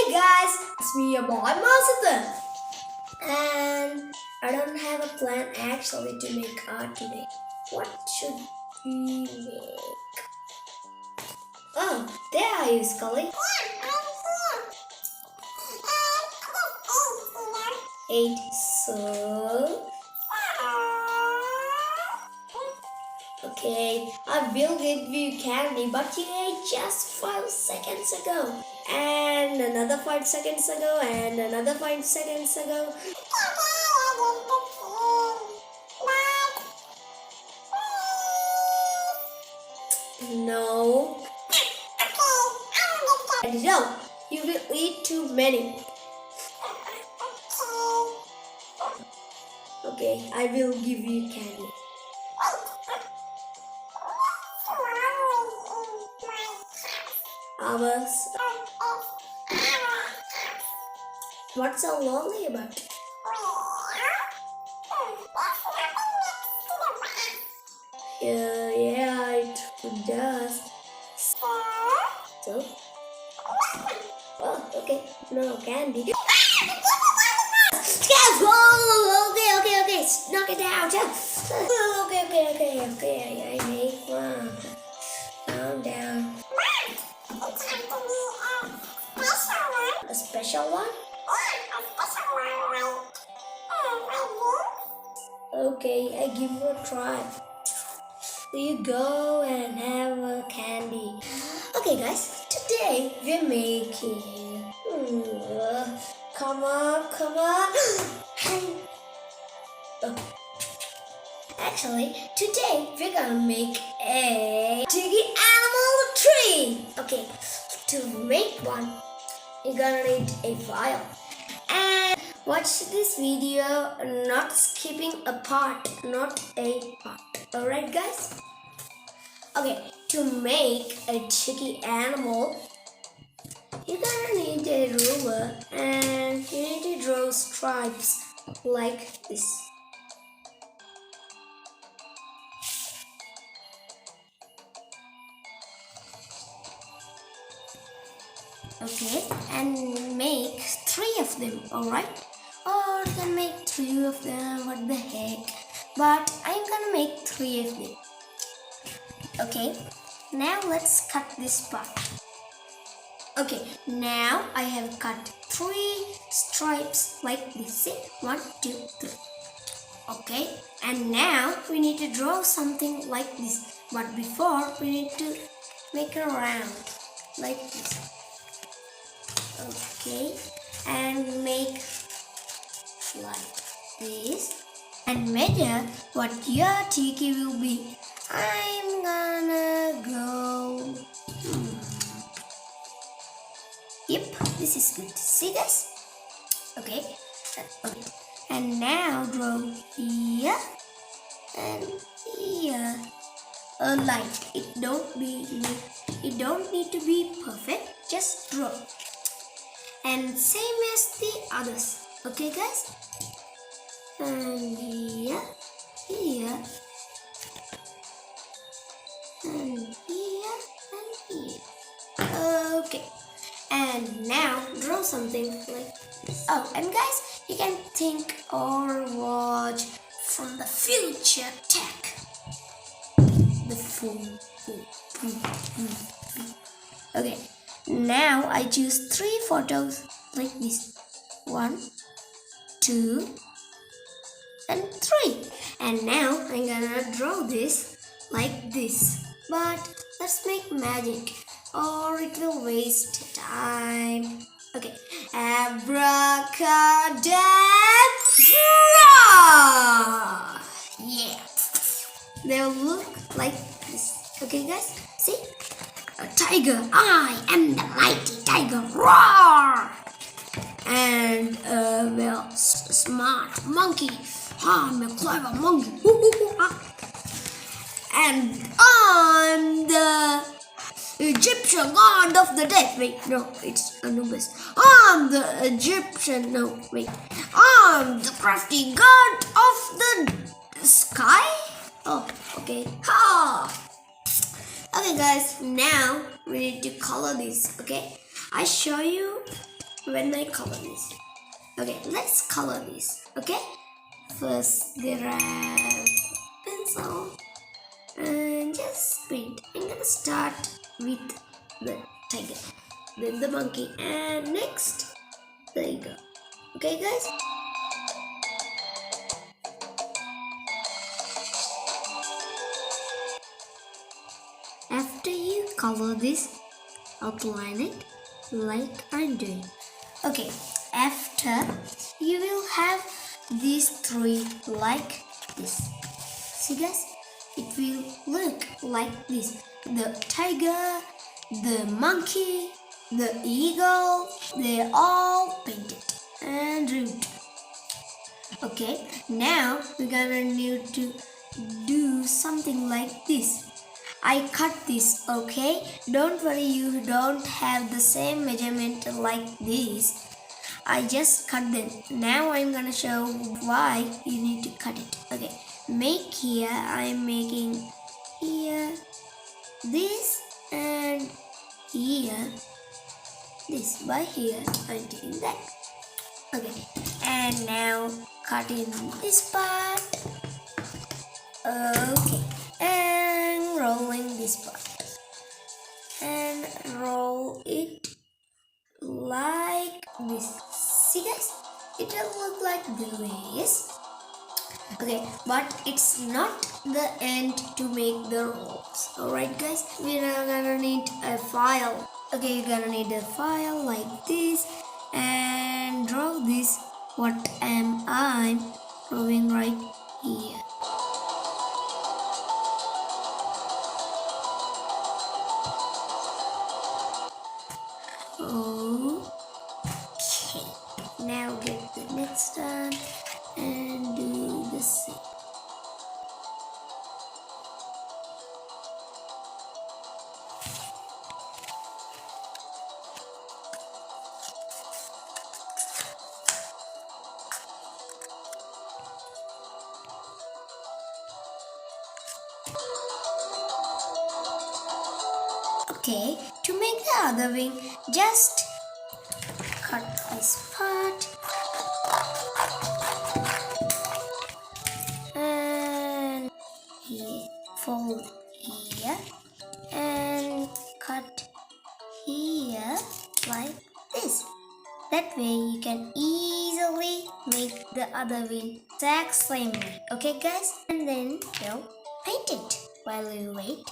Hey guys, it's me, your boy Masatan. And I don't have a plan actually to make art today. What should we make? Oh, there are you, Scully. Eight, so... Okay, I will give you candy, but you ate just 5 seconds ago. And another 5 seconds ago, and another 5 seconds ago. No. No, you will eat too many. Okay, I will give you candy. Ours. What's so lonely about it? Yeah, it does. So? Oh, okay. No candy. Okay. Knock it out. Okay. I make one. Calm down. A special one? Okay, I give you a try. You go and have a candy. Okay guys, today we're making... come on. Oh. Actually, today we're gonna make a tiki animal tree. Okay, to make one, you're gonna need a file. And watch this video, not skipping a part, not a part. Alright guys? Okay, to make a tiki animal, you're gonna need a ruler and you need to draw stripes like this. Okay, and make 3 of them, alright? Or you can make 2 of them, what the heck? But I'm gonna make 3 of them. Okay, now let's cut this part. Okay, now I have cut 3 stripes like this. See? 1, 2, 3. Okay, and now we need to draw something like this. But before, we need to make a round like this. Okay, and make like this and measure what your tiki will be. I'm gonna go... Yep, this is good. See guys? Okay, and now draw here and here a line. It don't need to be perfect, just draw. And same as the others. Okay guys? And here. And here. Okay. And now draw something like this. Oh, and guys, you can think or watch from the future tech. The full. Okay. Now I choose 3 photos like this. 1, 2, and 3. And now I'm gonna draw this like this. But let's make magic or it will waste time. Okay. Abracadabra! Yeah. They'll look like this. Okay guys? See? A tiger, I am the mighty tiger, roar! And a smart monkey, I'm a clever monkey, and I'm the Egyptian god of the dead. Wait, no, it's Anubis. I'm the Egyptian, no, wait. I'm the crafty god of the sky? Oh, okay. Ha! Okay guys, now we need to color this, okay? I show you when I color this. Okay, let's color this. Okay, first grab pencil and just paint. I'm gonna start with the tiger, then the monkey, and next the eagle. Okay, guys. After you color this, outline it like I'm doing. Okay, after you will have these three like this. See guys, it will look like this. The tiger, the monkey, the eagle, they're all painted and rude. Okay, now we're gonna need to do something like this. I cut this, okay? Don't worry, you don't have the same measurement like this. I just cut them. Now I'm gonna show why you need to cut it. Okay, make here, I'm making here this and here this. By here, I'm taking that. Okay, and now cut in this part. Okay, and rolling this part and roll it like this. See guys, it will look like this. Okay, but it's not the end to make the rolls. Alright guys, we're gonna need a file. Okay, you're gonna need a file like this and draw this. What am I drawing right here? Okay, now get the next one and do the same. Okay, to make the other wing, just cut this part and here, fold here and cut here like this. That way you can easily make the other wing exact same way. Okay guys, and then we'll paint it while you wait.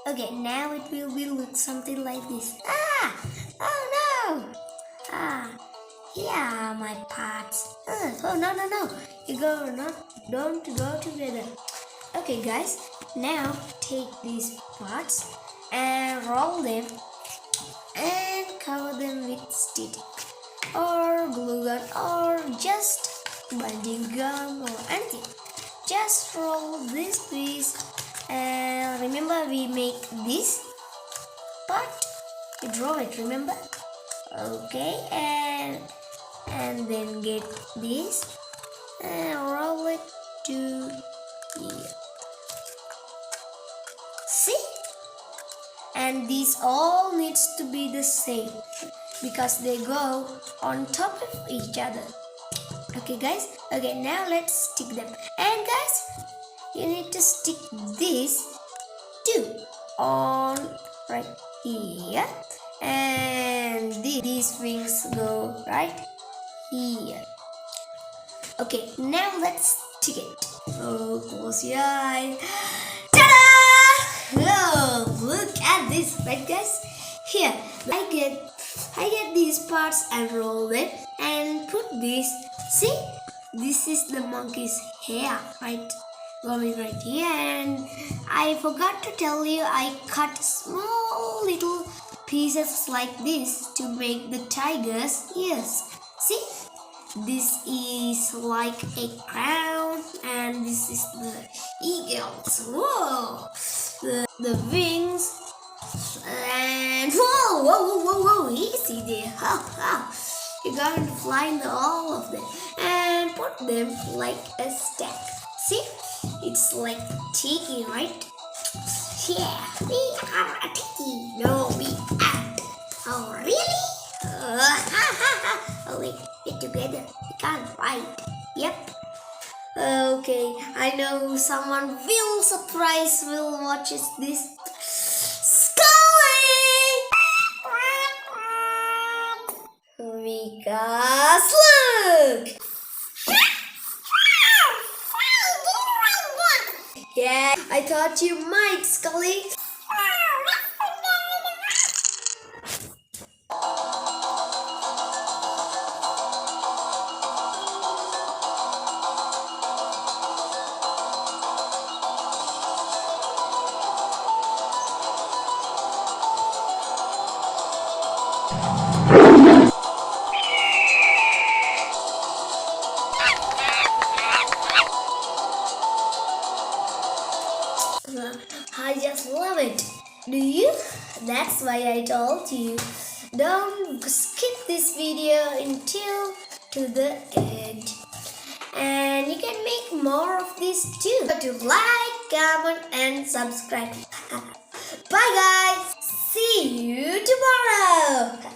Okay, now it will be look something like this. Ah! Oh no! Ah, here are my parts. Oh no no no! Don't go together. Okay guys, now take these parts and roll them and cover them with stick or glue gun or just binding gum or anything. Just roll this piece. And remember we make this part, we draw it, remember? Okay, and then get this and roll it to here. See? And these all needs to be the same because they go on top of each other. Okay guys, okay now let's stick them. And guys, you need to stick this too on right here, and these wings go right here. Okay, now let's stick it. Oh, close your eyes. Ta-da! Oh, look at this, right guys? Here, I get these parts and roll them and put this. See, this is the monkey's hair, right? Going right here, and I forgot to tell you I cut small little pieces like this to make the tiger's ears. See, this is like a crown and this is the eagles. Whoa, the wings and whoa, easy there. You're going to fly in all of them and put them like a stack. See, it's like tiki, right? Yeah, we are a tiki. No, we act. Oh, really? Oh, wait, we're together. We can't fight. Yep. Okay, I know someone will surprise will watches this. Scully! Because look! Yeah, I thought you might, Scully. I just love it. Do you? That's why I told you. Don't skip this video until to the end. And you can make more of this too. To like, comment and subscribe. Bye guys. See you tomorrow.